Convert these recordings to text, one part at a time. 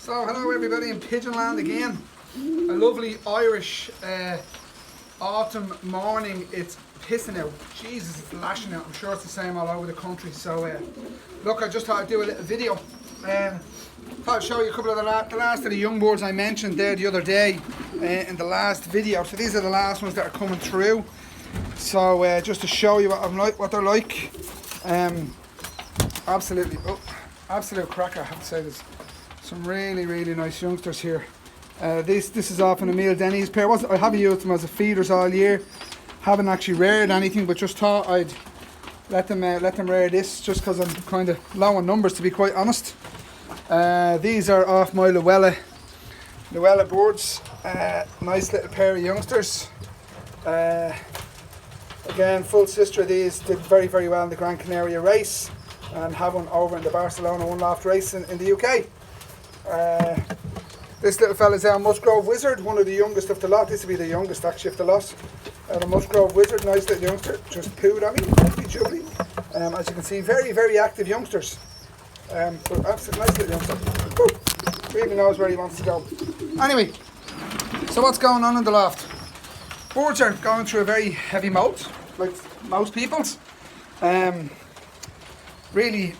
So hello everybody in Pigeonland again. A lovely Irish autumn morning. It's pissing out. Jesus, it's lashing out. I'm sure it's the same all over the country. So look, I just thought I'd do a little video. Thought I'd show you a couple of the last of the young birds I mentioned there the other day in the last video. So these are the last ones that are coming through. So just to show you what they're like. Absolute cracker, I have to say. There's some really nice youngsters here. This is off an Emil Denny's pair. I haven't used them as a feeders all year. Haven't actually reared anything, but just thought I'd let them rear this just because I'm kind of low on numbers, to be quite honest. These are off my Llewellyn birds. Nice little pair of youngsters. Again, full sister of these did very well in the Gran Canaria race, and have one over in the Barcelona One Loft race in the UK. This little fella's our Musgrove Wizard, one of the youngest of the lot. This will be the youngest actually of the lot. The Musgrove Wizard, nice little youngster, just pooed on me, lovely jubbly. As you can see, very active youngsters. But absolutely nice little youngster. Woo! Really knows where he wants to go. Anyway, so what's going on in the loft? Birds are going through a very heavy molt, like most people's. Really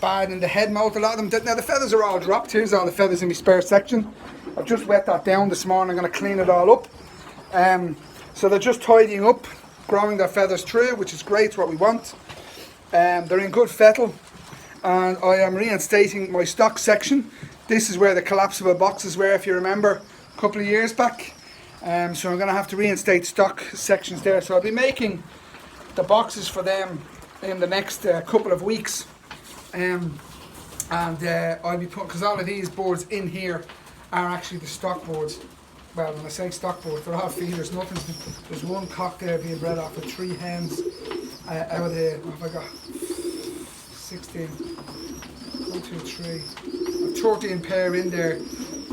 bad in the head molt, a lot of them. Now the feathers are all dropped. Here's all the feathers in my spare section. I've just wet that down this morning. I'm going to clean it all up. So they're just tidying up, growing their feathers through, which is great, what we want. They're in good fettle, and I am reinstating my stock section. This is where the collapsible boxes were, if you remember, a couple of years back. So I'm going to have to reinstate stock sections there. So I'll be making the boxes for them in the next couple of weeks, and I'll be putting, because all of these boards in here are actually the stock boards. Well, when I say stock boards, they're all feeders. There's one cock there being bred off with 3 hens out of the, what have I got, 16, 1, 2, 3, 13 pair in there.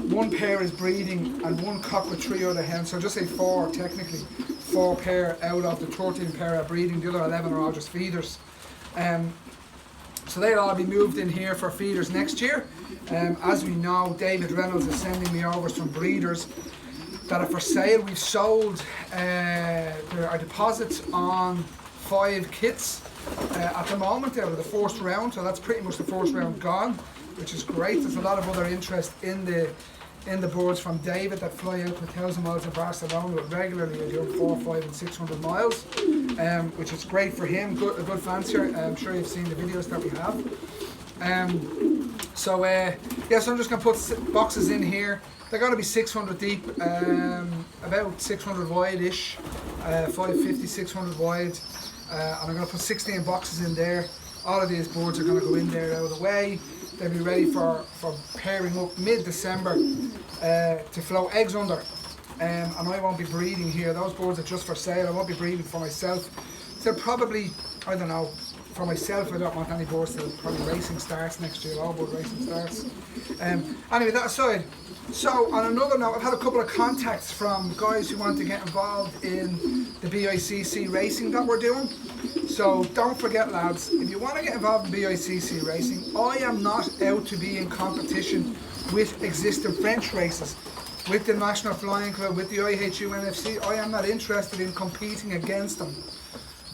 One pair is breeding and one cock with 3 other hens, so just say 4 technically. 4 pair out of the 13 pair are breeding, the other 11 are all just feeders. So they'll all be moved in here for feeders next year. As we know, David Reynolds is sending me over some breeders that are for sale. We've sold our deposits on 5 kits at the moment out of the first round, so that's pretty much the first round gone, which is great. There's a lot of other interest in the birds from David that fly out to 1,000 miles of Barcelona regularly. They do 400, 500 and 600 miles, which is great for him. A good fancier. I'm sure you've seen the videos that we have. So I'm just going to put boxes in here. They're going to be 600 deep, about 600 wide-ish, 550, 600 wide. And I'm going to put 16 boxes in there. All of these birds are going to go in there out of the way. They'll be ready for pairing up mid-December to flow eggs under. And I won't be breeding here. Those birds are just for sale. I won't be breeding for myself. So probably, I don't know, for myself I don't want any birds till probably racing starts next year, all bird racing starts. Anyway, that aside, so on another note, I've had a couple of contacts from guys who want to get involved in the BICC racing that we're doing. So don't forget, lads, if you want to get involved in BICC racing, I am not out to be in competition with existing French races, with the National Flying Club, with the IHU NFC. I am not interested in competing against them.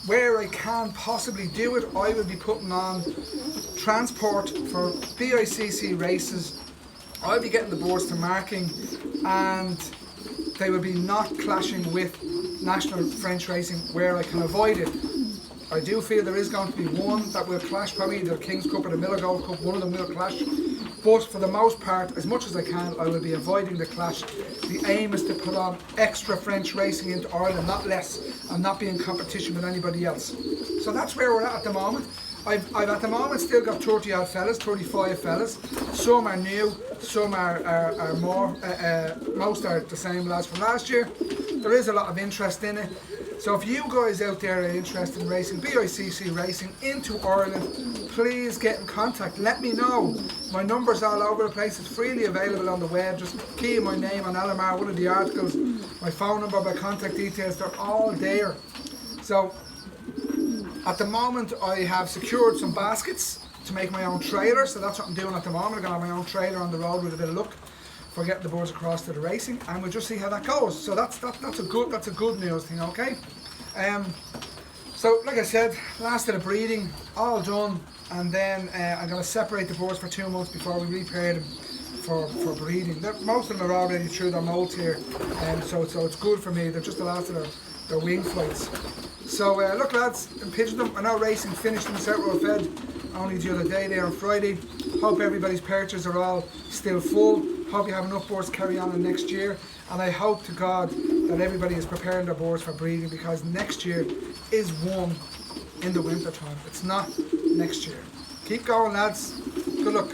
Where I can possibly do it, I will be putting on transport for BICC races. I'll be getting the boards to marking, and they will be not clashing with national French racing where I can avoid it. I do feel there is going to be one that will clash, probably the King's Cup or the Miller Gold Cup, one of them will clash. But for the most part, as much as I can, I will be avoiding the clash. The aim is to put on extra French racing into Ireland, not less, and not be in competition with anybody else. So that's where we're at the moment. I've at the moment still got 30 odd fellas, 35 fellas. Some are new, some are more, most are the same lads from last year. There is a lot of interest in it. So if you guys out there are interested in racing, BICC racing into Ireland, please get in contact. Let me know. My number's all over the place. It's freely available on the web. Just key in my name on LMR, one of the articles, my phone number, my contact details, they're all there. So at the moment I have secured some baskets to make my own trailer, so that's what I'm doing at the moment. I'm going to have my own trailer on the road with a bit of luck for getting the boards across to the racing, and we'll just see how that goes. So that's a good news thing, okay? So like I said, last of the breeding, all done, and then I'm going to separate the boards for 2 months before we repair them for breeding. Most of them are already through their molt here, so it's good for me. They're just the last of their wing flights. So look lads, I'm pitching them. I know racing finished in South Road Fed only the other day there on Friday. Hope everybody's perches are all still full. Hope you have enough boards to carry on in next year, and I hope to God that everybody is preparing their boards for breeding, because next year is one in the winter time. It's not next year. Keep going lads. Good luck.